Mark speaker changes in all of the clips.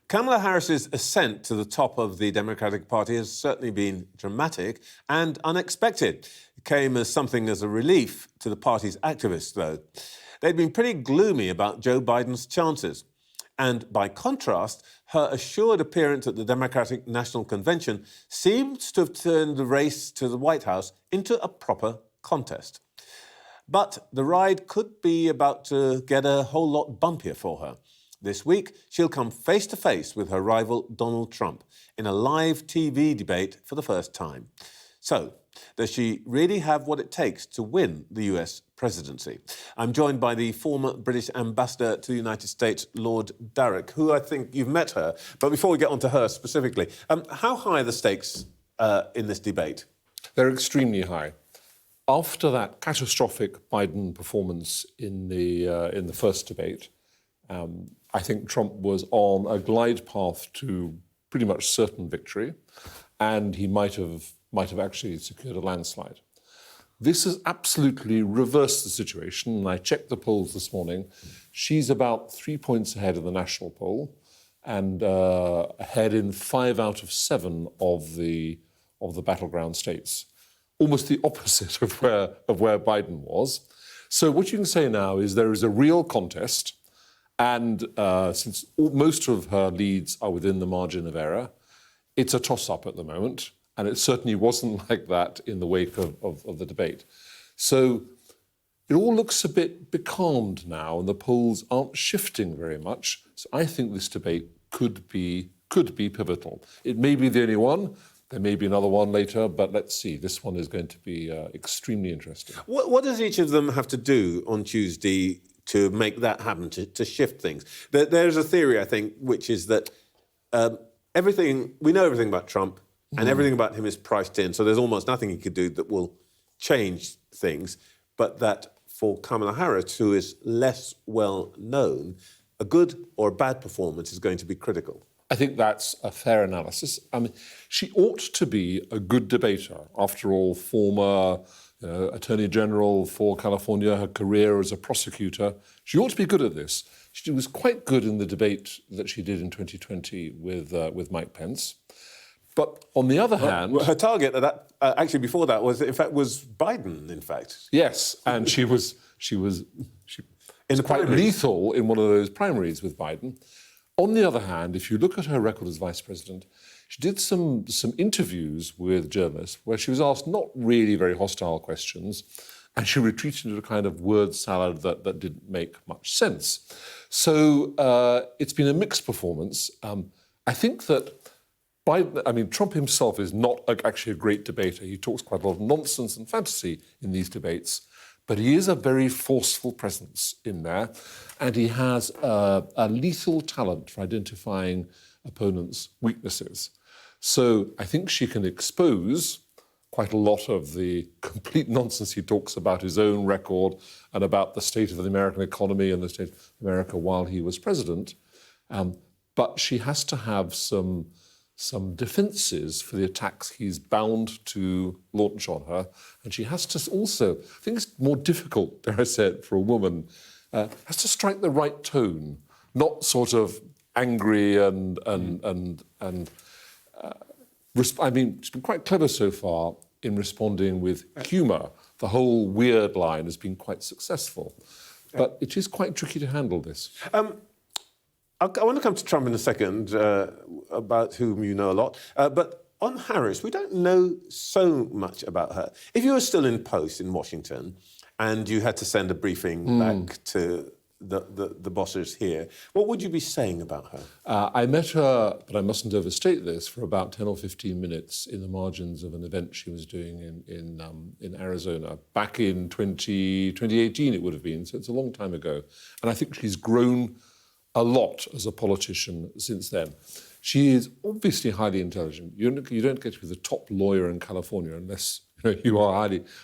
Speaker 1: Kamala Harris's ascent to the top of the Democratic Party has certainly been dramatic and unexpected. It came as something as a relief to the party's activists, though. They'd been pretty gloomy about Joe Biden's chances. And by contrast, her assured appearance at the Democratic National Convention seems to have turned the race to the White House into a proper contest. But the ride could be about to get a whole lot bumpier for her. This week, she'll come face-to-face with her rival Donald Trump in a live TV debate for the first time. So, does she really have what it takes to win the US presidency? I'm joined by the former British ambassador to the United States, Lord Darroch, who I think you've met her. But before we get on to her specifically, how high are the stakes in this debate?
Speaker 2: They're extremely high. After that catastrophic Biden performance in the first debate, I think Trump was on a glide path to pretty much certain victory, and he might have actually secured a landslide. This has absolutely reversed the situation, and I checked the polls this morning. She's about 3 points ahead of the national poll, and ahead in 5 out of 7 of the battleground states. Almost the opposite of where Biden was. So what you can say now is there is a real contest, and since most of her leads are within the margin of error, it's a toss-up at the moment, and it certainly wasn't like that in the wake of the debate. So it all looks a bit becalmed now, and the polls aren't shifting very much. So I think this debate could be pivotal. It may be the only one. There may be another one later, but let's see. This one is going to be extremely interesting.
Speaker 1: What does each of them have to do on Tuesday to make that happen, to shift things? There's a theory, I think, which is that we know everything about Trump, and everything about him is priced in, so there's almost nothing he could do that will change things, but that for Kamala Harris, who is less well known, a good or a bad performance is going to be critical.
Speaker 2: I think that's a fair analysis. I mean, she ought to be a good debater. After all, former Attorney General for California, her career as a prosecutor. She ought to be good at this. She was quite good in the debate that she did in 2020 with Mike Pence. But on the other hand...
Speaker 1: Her target, actually before that, was Biden, in fact.
Speaker 2: Yes, and she was quite lethal in one of those primaries with Biden. On the other hand, if you look at her record as vice president, she did some interviews with journalists where she was asked not really very hostile questions, and she retreated into a kind of word salad that didn't make much sense. So it's been a mixed performance. I think that Trump himself is not actually a great debater. He talks quite a lot of nonsense and fantasy in these debates, but he is a very forceful presence in there, and he has a lethal talent for identifying opponents' weaknesses. So I think she can expose quite a lot of the complete nonsense he talks about his own record and about the state of the American economy and the state of America while he was president. But she has to have some defences for the attacks he's bound to launch on her. And she has to also, I think it's more difficult, dare I say it, for a woman, has to strike the right tone, not sort of angry she's been quite clever so far in responding with humour. The whole weird line has been quite successful. But it is quite tricky to handle this.
Speaker 1: I want to come to Trump in a second, about whom you know a lot. But on Harris, we don't know so much about her. If you were still in post in Washington and you had to send a briefing back to the bosses here, what would you be saying about her?
Speaker 2: I met her, but I mustn't overstate this, for about 10 or 15 minutes in the margins of an event she was doing in Arizona. Back in 2018 it would have been, so it's a long time ago. And I think she's grown a lot as a politician since then. She is obviously highly intelligent. You don't get to be the top lawyer in California unless you are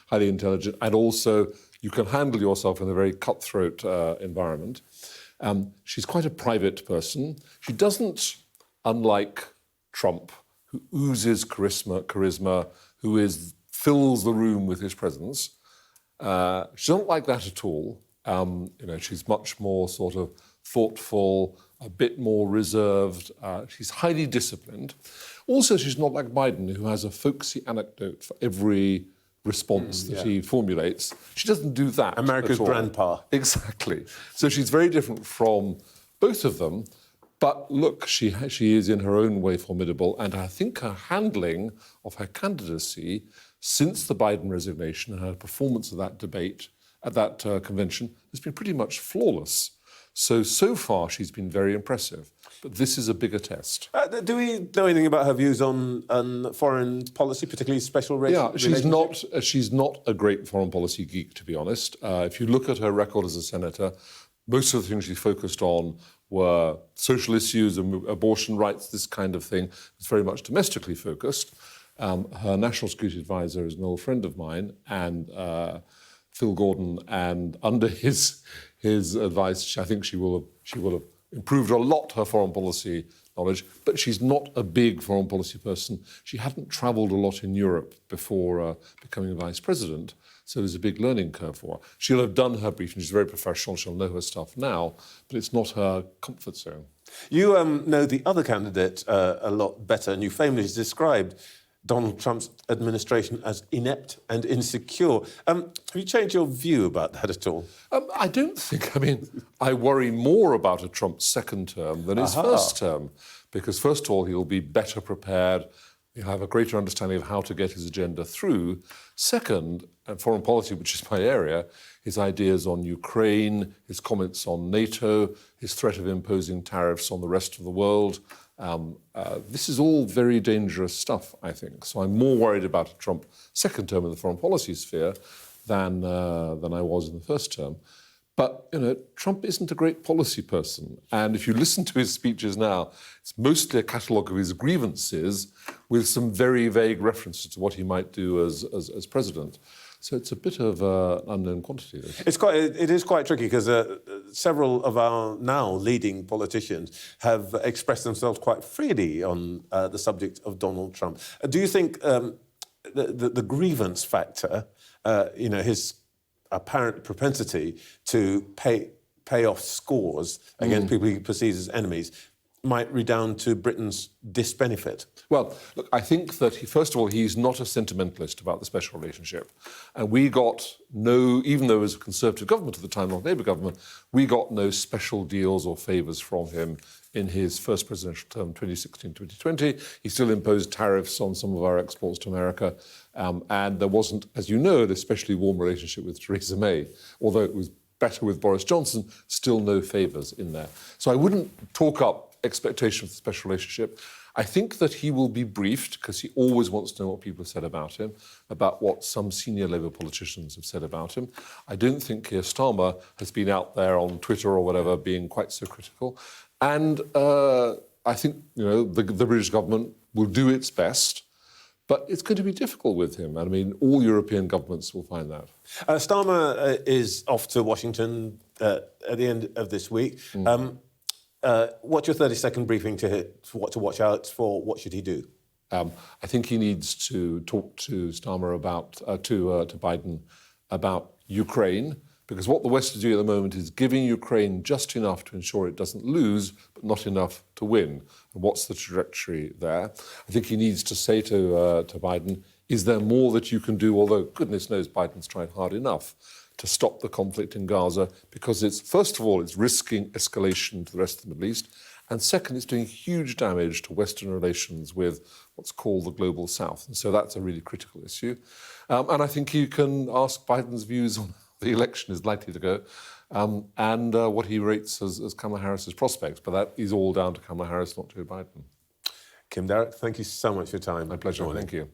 Speaker 2: highly intelligent, and also you can handle yourself in a very cutthroat environment. She's quite a private person. She doesn't, unlike Trump, who oozes charisma, who fills the room with his presence. She's not like that at all. She's much more sort of thoughtful, a bit more reserved. She's highly disciplined. Also, she's not like Biden, who has a folksy anecdote for every response that he formulates. She doesn't do that.
Speaker 1: America's grandpa.
Speaker 2: Exactly. So she's very different from both of them. But look, she is in her own way formidable, and I think her handling of her candidacy since the Biden resignation and her performance of that debate at that convention has been pretty much flawless. So far, she's been very impressive. But this is a bigger test.
Speaker 1: Do we know anything about her views on foreign policy, particularly special relations?
Speaker 2: Yeah, she's not a great foreign policy geek, to be honest. If you look at her record as a senator, most of the things she focused on were social issues, abortion rights, this kind of thing. It's very much domestically focused. Her national security advisor is an old friend of mine, and Phil Gordon, and under his advice, I think she will have improved a lot her foreign policy knowledge, but she's not a big foreign policy person. She hadn't travelled a lot in Europe before becoming vice president, so there's a big learning curve for her. She'll have done her briefing, she's very professional, she'll know her stuff now, but it's not her comfort zone. You
Speaker 1: know the other candidate a lot better, and you famously described Donald Trump's administration as inept and insecure. Have you changed your view about that at all?
Speaker 2: I don't think. I mean, I worry more about a Trump second term than his first term, because first of all, he'll be better prepared. He'll have a greater understanding of how to get his agenda through. Second, and foreign policy, which is my area, his ideas on Ukraine, his comments on NATO, his threat of imposing tariffs on the rest of the world. This is all very dangerous stuff, I think. So I'm more worried about a Trump second term in the foreign policy sphere than I was in the first term. But, you know, Trump isn't a great policy person. And if you listen to his speeches now, it's mostly a catalogue of his grievances with some very vague references to what he might do as president. So it's a bit of an unknown quantity.
Speaker 1: It is quite tricky because several of our now leading politicians have expressed themselves quite freely on the subject of Donald Trump. Do you think the grievance factor, his apparent propensity to pay off scores against people he perceives as enemies, might redound to Britain's disbenefit?
Speaker 2: Well, look, I think that, first of all, he's not a sentimentalist about the special relationship. And we got even though it was a Conservative government at the time, not Labour government, we got no special deals or favours from him in his first presidential term, 2016-2020. He still imposed tariffs on some of our exports to America. And there wasn't, as you know, an especially warm relationship with Theresa May, although it was better with Boris Johnson, still no favours in there. So I wouldn't talk up expectation of the special relationship. I think that he will be briefed, because he always wants to know what people have said about him, about what some senior Labour politicians have said about him. I don't think Keir Starmer has been out there on Twitter or whatever being quite so critical. And I think, the British government will do its best, but it's going to be difficult with him. I mean, all European governments will find that.
Speaker 1: Starmer is off to Washington at the end of this week. What's your 30-second briefing to what to watch out for? What should he do?
Speaker 2: I think he needs to talk to Starmer about to Biden about Ukraine, because what the West is doing at the moment is giving Ukraine just enough to ensure it doesn't lose, but not enough to win. And what's the trajectory there? I think he needs to say to Biden, is there more that you can do? Although goodness knows Biden's tried hard enough to stop the conflict in Gaza, because first of all, it's risking escalation to the rest of the Middle East, and second, it's doing huge damage to Western relations with what's called the Global South. And so that's a really critical issue. And I think you can ask Biden's views on how the election is likely to go, and what he rates as Kamala Harris's prospects. But that is all down to Kamala Harris, not Joe Biden.
Speaker 1: Kim Darroch, thank you so much for your time.
Speaker 2: My pleasure, thank you.